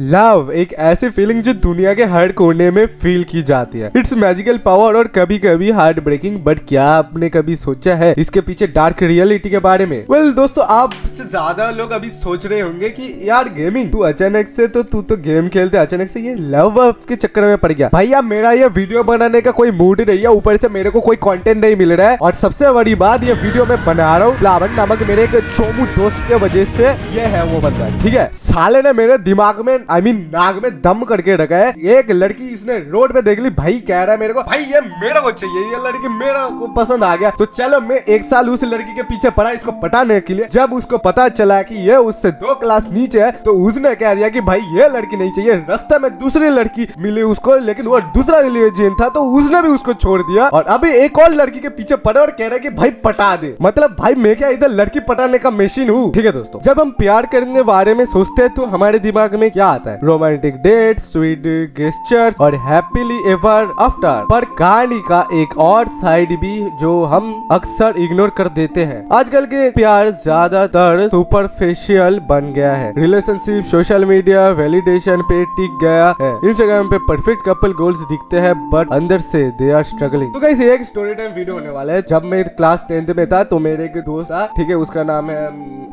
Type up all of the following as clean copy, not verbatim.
Love एक ऐसी feeling जो दुनिया के हर कोने में फील की जाती है। इट्स मैजिकल पावर और कभी कभी हार्ट ब्रेकिंग। बट क्या आपने कभी सोचा है इसके पीछे डार्क रियलिटी के बारे में? वेल दोस्तों, आपसे ज्यादा लोग अभी सोच रहे होंगे कि यार गेमिंग, तू अचानक से तू तो गेम खेलते, अचानक से ये लव के चक्कर में पड़ गया। भैया मेरा ये वीडियो बनाने का कोई मूड नहीं है, ऊपर से मेरे को कोई कंटेंट नहीं मिल रहा है, और सबसे बड़ी बात ये वीडियो मैं बना रहा हूँ प्लावन नामक मेरे एक चोमू दोस्त के वजह से। ये है वो बंदा, ठीक है। साले ने मेरे दिमाग में नाक में दम करके रखा है। एक लड़की इसने रोड पे देख ली, भाई कह रहा है मेरे को, भाई ये मेरे को चाहिए, ये लड़की मेरा को पसंद आ गया। तो चलो मैं एक साल उस लड़की के पीछे पड़ा इसको पटाने के लिए। जब उसको पता चला कि ये उससे 2 क्लास नीचे है तो उसने कह दिया कि भाई ये लड़की नहीं चाहिए। रास्ते में दूसरी लड़की मिली उसको, लेकिन वो दूसरा रिलीजन था तो उसने भी उसको छोड़ दिया, और अभी एक और लड़की के पीछे पड़ा और कह रहा है कि भाई पटा दे। मतलब भाई मैं क्या इधर लड़की पटाने का मशीन हूँ? ठीक है दोस्तों, जब हम प्यार करने के बारे में सोचते हैं तो हमारे दिमाग में क्या आता है? रोमांटिक डेट, स्वीट गेस्चर्स और हैप्पीली एवर आफ्टर। पर कहानी का एक और साइड भी जो हम अक्सर इग्नोर कर देते हैं। आजकल के प्यार ज्यादातर सुपरफिशियल बन गया है। रिलेशनशिप सोशल मीडिया वैलिडेशन पे टिक गया है। इंस्टाग्राम पे परफेक्ट कपल गोल्स दिखते हैं बट अंदर से दे आर स्ट्रगलिंग। तो गाइस एक स्टोरी टाइम वीडियो होने वाला है। जब मैं क्लास 10th में था तो मेरे एक दोस्त था, ठीक है, उसका नाम है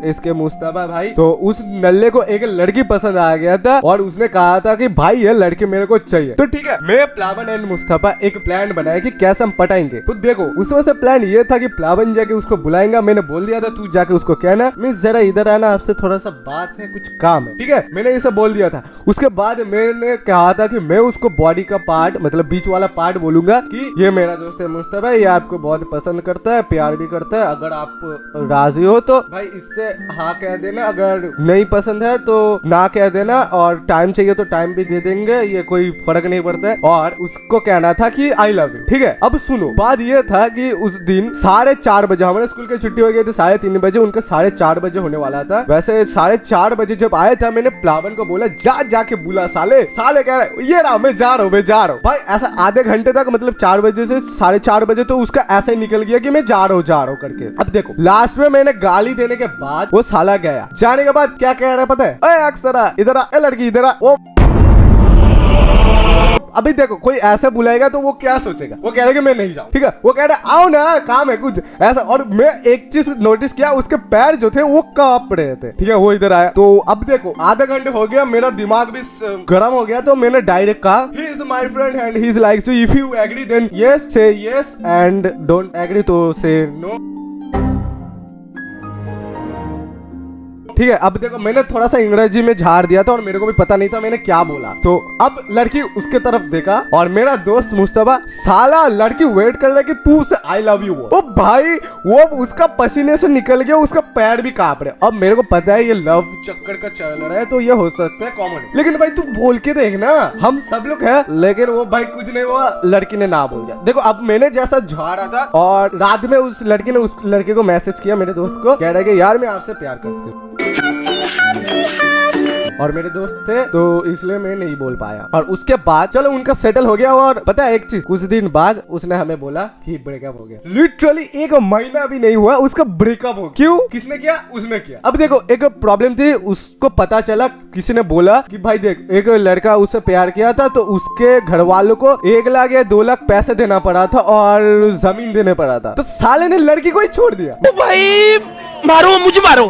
इसके मुस्तफा भाई। तो उस नल्ले को एक लड़की पसंद आ गया था और उसने कहा था कि भाई ये लड़की मेरे को चाहिए। तो ठीक है, मैं प्लावन एंड मुस्तफा एक प्लान बनाया कि कैसे हम पटाएंगे। तो देखो उसमें से प्लान ये था कि प्लावन जाके उसको बुलाएगा। मैंने बोल दिया था तू जाके उसको कहना मिस जरा इधर आना, आपसे थोड़ा सा बात है, कुछ काम है, ठीक है। मैंने ये सब बोल दिया था। उसके बाद मैंने कहा था कि मैं उसको बॉडी का पार्ट, मतलब बीच वाला पार्ट बोलूंगा कि ये मेरा दोस्त है मुस्तफा, ये आपको बहुत पसंद करता है, प्यार भी करता है। अगर आप राजी हो तो भाई इससे हाँ कह देना, अगर नहीं पसंद है तो ना कह देना, और टाइम चाहिए तो टाइम भी दे देंगे, ये कोई फर्क नहीं पड़ता है। और उसको कहना था कि आई लव यू, ठीक है। अब सुनो, बात ये था कि उस दिन 4:30 बजे हमारे स्कूल की छुट्टी हो गई थी, 3:30 बजे, उनका 4:30 बजे होने वाला था। वैसे 4:30 बजे जब आया था मैंने प्लावन को बोला जाके बुला। साले कह रहे ये रहा, मैं जा रहा हूँ भाई। ऐसा आधे घंटे तक, मतलब 4 बजे से 4:30 बजे तो उसका ऐसा ही निकल गया कि मैं जा रहा हूँ करके। अब देखो लास्ट में मैंने गाली देने के बाद वो साला गया। जाने के बाद क्या कह रहा है पता है? अरे अक्सरा इधर आ, लड़की इधर आ। वो अभी देखो कोई ऐसा बुलाएगा तो वो क्या सोचेगा? वो कह रहा है कि मैं नहीं जाऊँ, ठीक है। वो कह रहा है आओ ना, काम है कुछ ऐसा। और मैं एक चीज नोटिस किया, उसके पैर जो थे वो कांप रहे थे, ठीक है। वो इधर आया तो अब देखो आधा घंटे हो गया, मेरा दिमाग भी गर्म हो गया। तो मैंने डायरेक्ट कहा he is my friend and he is likes you, if you agree then yes say yes and don't agree तो से नो, ठीक है। अब देखो मैंने थोड़ा सा अंग्रेजी में झाड़ दिया था और मेरे को भी पता नहीं था मैंने क्या बोला। तो अब लड़की उसके तरफ देखा और मेरा दोस्त मुस्तफा, साला लड़की वेट कर रहा है कि तू से आई लव यू। वो भाई वो उसका पसीने से निकल गया, उसका पैर भी कांप रहे। अब मेरे को पता है ये लव चक्कर का चल रहा है तो ये हो सकता है कॉमन, लेकिन भाई तू बोल के देख ना, हम सब लोग है। लेकिन वो भाई कुछ नहीं हुआ, लड़की ने ना बोल दिया। देखो अब मैंने जैसा झाड़ा था, और रात में उस लड़की ने उस लड़के को मैसेज किया, मेरे दोस्त को, कह रहा है कि यार मैं आपसे प्यार करती हूँ, और मेरे दोस्त थे तो इसलिए मैं नहीं बोल पाया। और उसके बाद चलो उनका सेटल हो गया। और पता है एक चीज, कुछ दिन बाद उसने हमें बोला कि ब्रेकअप हो गया। लिटरली 1 महीना भी नहीं हुआ उसका ब्रेकअप हो। क्यों? किसने किया? उसने किया। अब देखो एक प्रॉब्लम थी, उसको पता चला, किसी ने बोला कि भाई देख एक लड़का उससे प्यार किया था तो उसके घर वालों को 1 लाख या 2 लाख पैसे देना पड़ा था और जमीन देने पड़ा था। तो साले ने लड़की को ही छोड़ दिया। भाई मारो मुझे, मारो।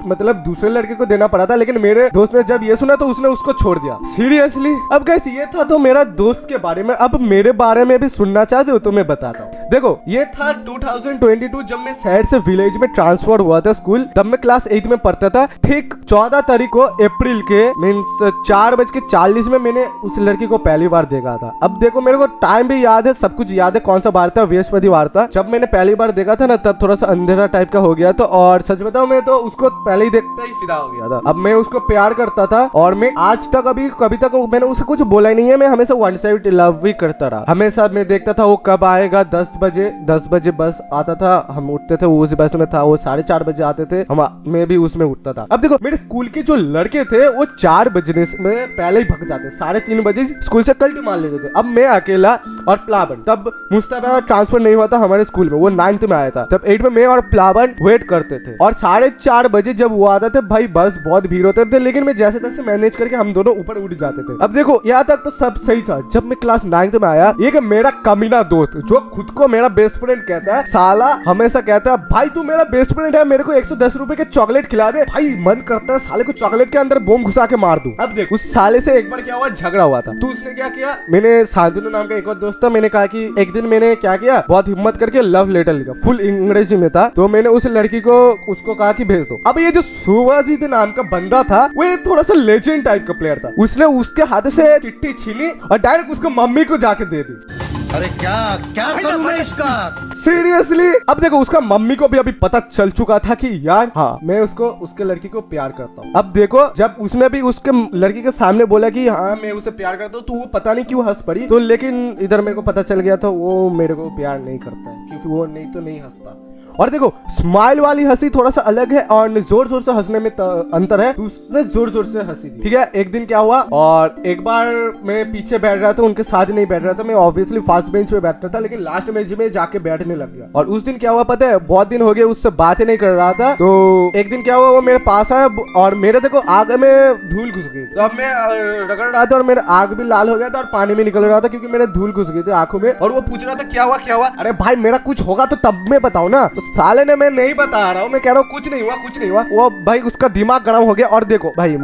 मतलब दूसरे लड़के को देना पड़ा था, लेकिन मेरे दोस्त ने जब ये सुना तो उसने उसको छोड़ दिया। सीरियसली। अब गाइस ये था तो मेरा दोस्त के बारे में। अब मेरे बारे में भी सुनना चाहते हो तो मैं बताता हूँ। देखो ये था 2022 जब मैं शहर से विलेज में ट्रांसफर हुआ था स्कूल। तब मैं क्लास 8 में पढ़ता था। ठीक 14 तारीख को अप्रैल के मीन्स 4:40 में मैंने उस लड़की को पहली बार देखा था। अब देखो मेरे को टाइम भी याद है, सब कुछ याद है, कौन सा बार था, बृहस्पतिवार था। जब मैंने पहली बार देखा था ना तब थोड़ा सा अंधेरा टाइप का हो गया था, और सच बताऊं मैं तो उसको पहले ही देखता ही फिदा हो गया था। अब मैं उसको प्यार करता था और मैं आज तक कभी तक मैंने उसे कुछ बोला ही नहीं है। मैं हमेशा वन साइड लव भी करता रहा। हमेशा मैं देखता था वो कब आएगा, 10 10 बजे बस आता था, हम उठते थे, वो उस बस में था, वो 4:30 बजे आते थे, मैं भी उसमें उठता था। अब देखो मेरे स्कूल के जो लड़के थे वो 4 बजने में पहले ही भग जाते, 3:30 बजे स्कूल से कल्टी मार लेते थे। अब मैं अकेला और प्लावन, तब मुस्तफा ट्रांसफर नहीं हुआ था हमारे स्कूल में, वो 9th में आया था, तब 8 में मैं और प्लावन वेट करते थे, और 4:30 बजे जब वो आता था भाई बस बहुत भीड़ होते थे, लेकिन मैं जैसे तैसे मैनेज करके हम दोनों ऊपर उठ जाते थे। अब देखो यहाँ तक तो सब सही था। जब मैं क्लास 9th में आया, एक मेरा कमीना दोस्त जो खुद को मेरा बेस्ट फ्रेंड कहता है, साला हमेशा कहता है भाई तू मेरा बेस्ट फ्रेंड है, मेरे को 110 रुपए के चॉकलेट खिला दे। भाई मन करता है साले को चॉकलेट के अंदर बम घुसा के मार दूं। अब देख उस साले से एक बार क्या हुआ, झगड़ा हुआ था, तो उसने क्या किया, मैंने शांतनु नाम का एक और दोस्त था, मैंने कहा कि एक दिन मैंने क्या किया, बहुत हिम्मत करके लव लेटर लिखा, फुल अंग्रेजी में था, तो मैंने उस लड़की को उसको कहा कि भेज दो। अब ये जो सुभाजीत नाम का बंदा था वो थोड़ा सा लेजेंड टाइप का प्लेयर था, उसने उसके हाथ से चिट्ठी छीनी और डायरेक्ट उसको मम्मी को जाके दे दी। अरे क्या क्या करूं मैं इसका, सीरियसली। अब देखो उसका मम्मी को भी अभी पता चल चुका था कि यार हाँ मैं उसको उसके लड़की को प्यार करता हूँ। अब देखो जब उसने भी उसके लड़की के सामने बोला कि हाँ मैं उसे प्यार करता हूँ, तो वो पता नहीं क्यों हंस पड़ी, तो लेकिन इधर मेरे को पता चल गया था वो मेरे को प्यार नहीं करता है, क्योंकि वो नहीं तो नहीं हंसता। और देखो स्माइल वाली हंसी थोड़ा सा अलग है और जोर जोर से हंसने में अंतर है, तो उसने जोर जोर से हंसी थी। ठीक है, एक दिन क्या हुआ, और एक बार मैं पीछे बैठ रहा था, उनके साथ नहीं बैठ रहा था, मैं ऑब्वियसली फर्स्ट बेंच पे बैठता था, लेकिन लास्ट बेंच में जाके बैठने लग गया। और उस दिन क्या हुआ पता है, बहुत दिन हो गए उससे बातें नहीं कर रहा था, तो एक दिन क्या हुआ, वो मेरे पास आया और मेरे देखो आग में धूल घुस गई, तो अब मैं रगड़ रहा था और मेरा आग भी लाल हो गया था और पानी भी निकल रहा था क्योंकि मेरे धूल घुस गई थी आंखों में। और वो पूछ रहा था क्या हुआ क्या हुआ, अरे भाई मेरा कुछ होगा तो तब मैं बताऊं ना, तो साले ने मैं नहीं बता रहा हूँ, मैं कह रहा हूँ कुछ नहीं हुआ कुछ नहीं हुआ। वो भाई उसका दिमाग गर्म हो गया। और देखो भाई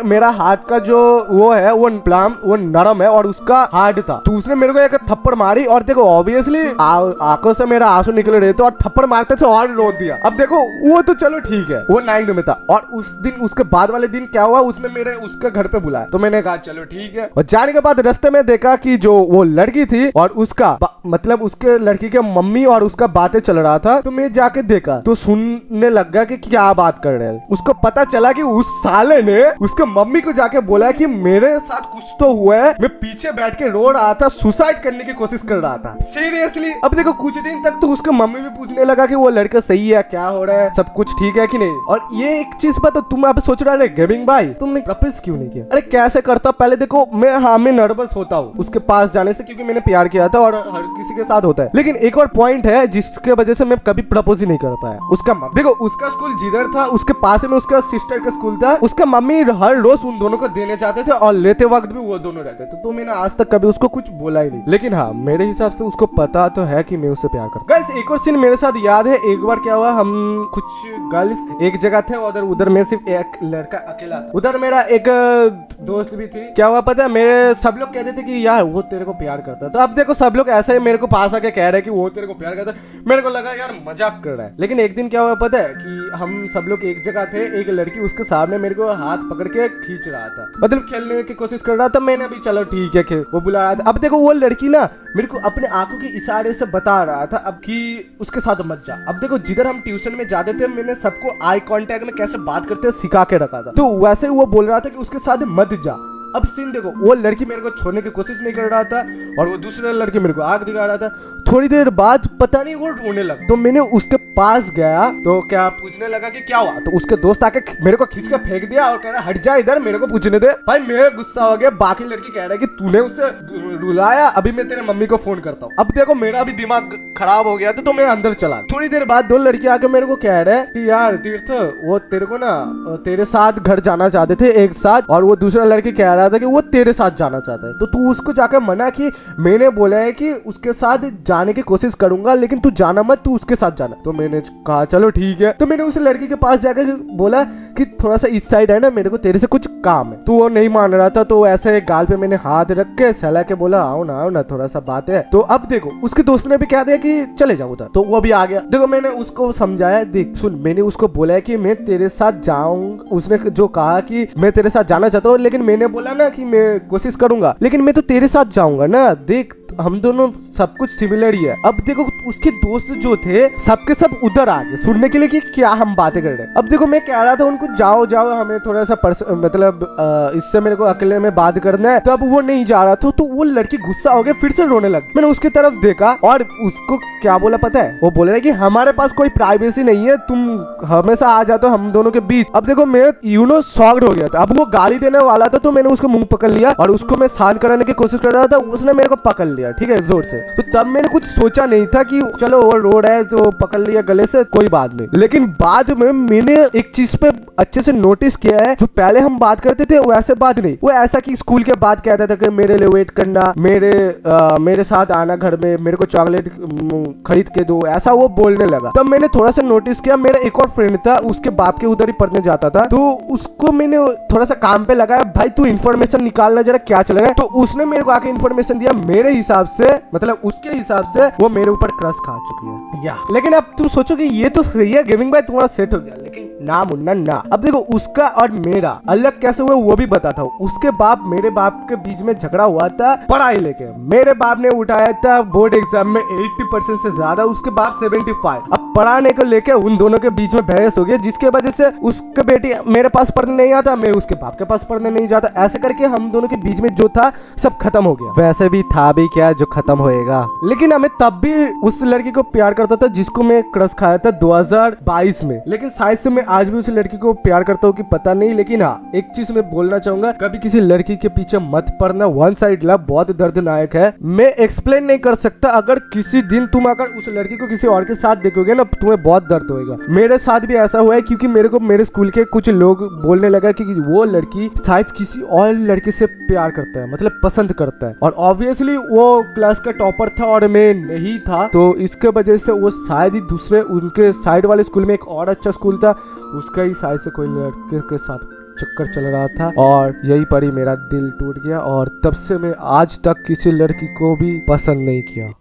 मेरा हाथ का जो वो है वो प्लाम वो नरम है और उसका हार्ड था, तो उसने मेरे को एक थप्पड़ मारी और देखो ऑब्वियसली आंखों से मेरा आंसू निकल रहे थे और थप्पड़ मारते से और रो दिया। अब देखो वो तो चलो ठीक है, वो 9th में था, और उस दिन उसके बाद वाले दिन क्या हुआ, उसने मेरे उसके घर पे बुलाया, तो मैंने कहा चलो ठीक है। और जाने के बाद रास्ते में देखा कि जो वो लड़की थी और उसका मतलब उसके लड़की के मम्मी और उसका बातें चल रहा था, तो मैं जाके देखा तो सुनने लग गया कि क्या बात कर रहे हैं। उसको पता चला कि उस साले ने उसके मम्मी को जाके बोला कि मेरे साथ कुछ तो हुआ है, मैं पीछे बैठ के रो रहा था, सुसाइड करने की कोशिश कर रहा था। सीरियसली। अब देखो कुछ दिन तक तो उसके मम्मी भी पूछने लगा कि वो लड़का सही है, क्या हो रहा है, सब कुछ ठीक है कि नहीं। और ये एक चीज पता, तुम आप सोच रहे गेमिंग भाई तुमने प्रपोज क्यों नहीं किया, अरे कैसे करता, पहले देखो मैं नर्वस होता हूँ उसके पास जाने से, क्योंकि मैंने प्यार किया था और हर किसी के साथ होता है, लेकिन एक और पॉइंट है जिसके वजह से मैं कभी प्रपोज ही नहीं कर पाया। उसका देखो उसका स्कूल जिधर था उसके पास में उसका सिस्टर का स्कूल था, उसका मम्मी हर रोज उन दोनों को देने जाते थे और लेते वक्त भी वो दोनों रहते थे, तो मैंने आज तक कभी उसको कुछ बोला ही नहीं। लेकिन हाँ मेरे हिसाब से उसको पता तो है कि मैं उसे प्यार करता हूं। गाइस एक और सीन मेरे साथ याद है, एक बार क्या हुआ, हम कुछ गर्ल्स एक जगह थे, उधर मैं सिर्फ एक लड़का अकेला था, उधर मेरा एक दोस्त भी थी। क्या हुआ पता है, मेरे सब लोग कहते थे कि यार वो तेरे को प्यार करता है, तो अब देखो सब लोग ऐसा ही मेरे को पास आके कह रहे हैं कि वो तेरे को प्यार करता है, मेरे को लगा यार मजाक कर रहा है। लेकिन एक दिन क्या हुआ पता है कि हम सब लोग एक जगह थे, एक लड़की उसके सामने मेरे को हाथ पकड़ के खींच रहा था, मतलब खेलने की कोशिश कर रहा था, मैंने भी चलो ठीक है वो बुलाया था। अब देखो वो लड़की ना मेरे को अपने आंखों के इशारे से बता रहा था अब कि उसके साथ मत जा। अब देखो जिधर हम ट्यूशन में जाते थे मैंने सबको आई कांटेक्ट में कैसे बात करते हैं सिखा के रखा था, तो वैसे ही वो बोल रहा था कि उसके साथ मत जा। अब सीन देखो वो लड़की मेरे को छोड़ने की कोशिश नहीं कर रहा था और वो दूसरा लड़की मेरे को आग दिखा रहा था। थोड़ी देर बाद पता नहीं वो रोने लगा, तो मैंने उसके पास गया तो क्या पूछने लगा कि क्या हुआ, तो उसके दोस्त आके मेरे को खींच के फेंक दिया और कह रहा हट जा इधर, मेरे को पूछने दे। भाई मेरे गुस्सा हो गया, बाकी लड़की कह रहा है कि तूने उसे रुलाया, अभी मैं तेरे मम्मी को फोन करता हूँ। अब देखो मेरा भी दिमाग खराब हो गया तो मैं अंदर चला। थोड़ी देर बाद दो लड़की आके मेरे को कह रहे कि यार तीर्थ वो तेरे को ना तेरे साथ घर जाना चाहते थे एक साथ, और वो दूसरा लड़की कह रहा था कि वो तेरे साथ जाना चाहता है, तो तू उसको जाकर मना कि मैंने बोला है कि उसके साथ जाने की कोशिश करूंगा लेकिन तू जाना मत, तू उसके साथ जाना। तो मैंने कहा चलो ठीक है, तो मैंने उस लड़की के पास जाकर बोला कि थोड़ा सा इस साइड है ना, मेरे को तेरे से कुछ काम है, तो वो नहीं मान रहा था, तो ऐसे गाल पे मैंने हाथ रख के सहला के बोला आओ ना थोड़ा सा बात है। तो अब देखो उसके दोस्त ने भी कह दिया कि चले जाओ उधर, तो वो भी आ गया। देखो मैंने उसको समझाया, देख सुन मैंने उसको बोला है कि मैं तेरे साथ जाऊंगा, उसने जो कहा कि मैं तेरे साथ जाना चाहता हूँ, लेकिन मैंने बोला ना कि मैं कोशिश करूंगा, लेकिन मैं तो तेरे साथ जाऊंगा ना, देख हम दोनों सब कुछ सिमिलर ही है। अब देखो उसके दोस्त जो थे सबके सब उधर आ गए सुनने के लिए कि क्या हम बातें कर रहे हैं। अब देखो मैं कह रहा था उनको जाओ जाओ हमें थोड़ा सा मतलब इससे मेरे को अकेले में बात करना है, तो अब वो नहीं जा रहा था। तो वो लड़की गुस्सा हो गया, फिर से रोने लगी। मैंने उसकी तरफ देखा और उसको क्या बोला पता है? वो बोल रहा है कि हमारे पास कोई प्राइवेसी नहीं है, तुम हमेशा आ जाते हो हम दोनों के बीच। अब देखो मैं शॉक्ड हो गया था। अब वो गाली देने वाला था तो मैंने उसको मुंह पकड़ लिया और उसको मैं शांत कराने की कोशिश कर रहा था, उसने मेरे को पकड़ लिया, ठीक है, जोर से। तो तब मैंने कुछ सोचा नहीं था कि चलो वो रो रहा है तो पकड़ लिया गले से, कोई बात नहीं। लेकिन बाद में मैंने एक चीज पे अच्छे से नोटिस किया है, जो पहले हम बात करते थे वैसे बात नहीं। वो ऐसा कि स्कूल के बाद कहता था कि मेरे लिए वेट करना, मेरे साथ आना घर में, मेरे को चॉकलेट खरीद के दो, ऐसा वो बोलने लगा। तब मैंने थोड़ा सा नोटिस किया, मेरा एक और फ्रेंड था, उसके बाप के उधर ही पढ़ने जाता था, तो उसको मैंने थोड़ा सा काम पे लगाया, भाई तू इन्फॉर्मेशन निकालना जरा क्या चल रहा है। तो उसने मेरे को आके इन्फॉर्मेशन दिया। मेरे हिसाब से मतलब उसके हिसाब से वो मेरे ऊपर क्रश खा चुकी है या। लेकिन अब तू सोचो कि ये तो सही है, गेमिंग भाई तुम्हारा सेट हो गया, लेकिन ना मुन्ना ना। अब देखो उसका और मेरा अलग कैसे हुआ वो भी बताता हूँ। उसके बाप मेरे बाप के बीच में झगड़ा हुआ था पढ़ाई लेके। मेरे बाप ने उठाया था बोर्ड एग्जाम में 80% से ज्यादा, उसके बाप 75। अब पढ़ाने को लेके उन दोनों के बीच में बहस हो गई, जिसके वजह से उसके बेटी मेरे पास पढ़ने नहीं आता, मैं उसके बाप के पास पढ़ने नहीं जाता। ऐसे करके हम दोनों के बीच में जो था सब खत्म हो गया। वैसे भी था भी क्या जो खत्म होएगा। लेकिन हमें तब भी उस लड़की को प्यार करता था जिसको मैं क्रश खाया था 2022 में। लेकिन शायद से मैं आज भी उस लड़की को प्यार करता हूँ कि पता नहीं। लेकिन हाँ, एक चीज मैं बोलना चाहूंगा, कभी किसी लड़की के पीछे मत पड़ना। वन साइड लव बहुत दर्दनायक है, मैं एक्सप्लेन नहीं कर सकता। अगर किसी दिन तुम अगर उस लड़की को किसी और के साथ देखोगे ना, तुम्हें बहुत दर्द होएगा। मेरे साथ भी ऐसा हुआ है, क्योंकि मेरे को मेरे स्कूल के कुछ लोग बोलने लगा कि वो लड़की शायद किसी और लड़की से प्यार करता है, मतलब पसंद करता है। और ऑब्वियसली वो क्लास का टॉपर था और मैं नहीं था, तो इसके वजह से वो शायद ही दूसरे उनके साइड वाले स्कूल में एक और अच्छा स्कूल था, उसका ही शायद से कोई लड़के के साथ चक्कर चल रहा था, और यही पर ही मेरा दिल टूट गया। और तब से मैं आज तक किसी लड़की को भी पसंद नहीं किया।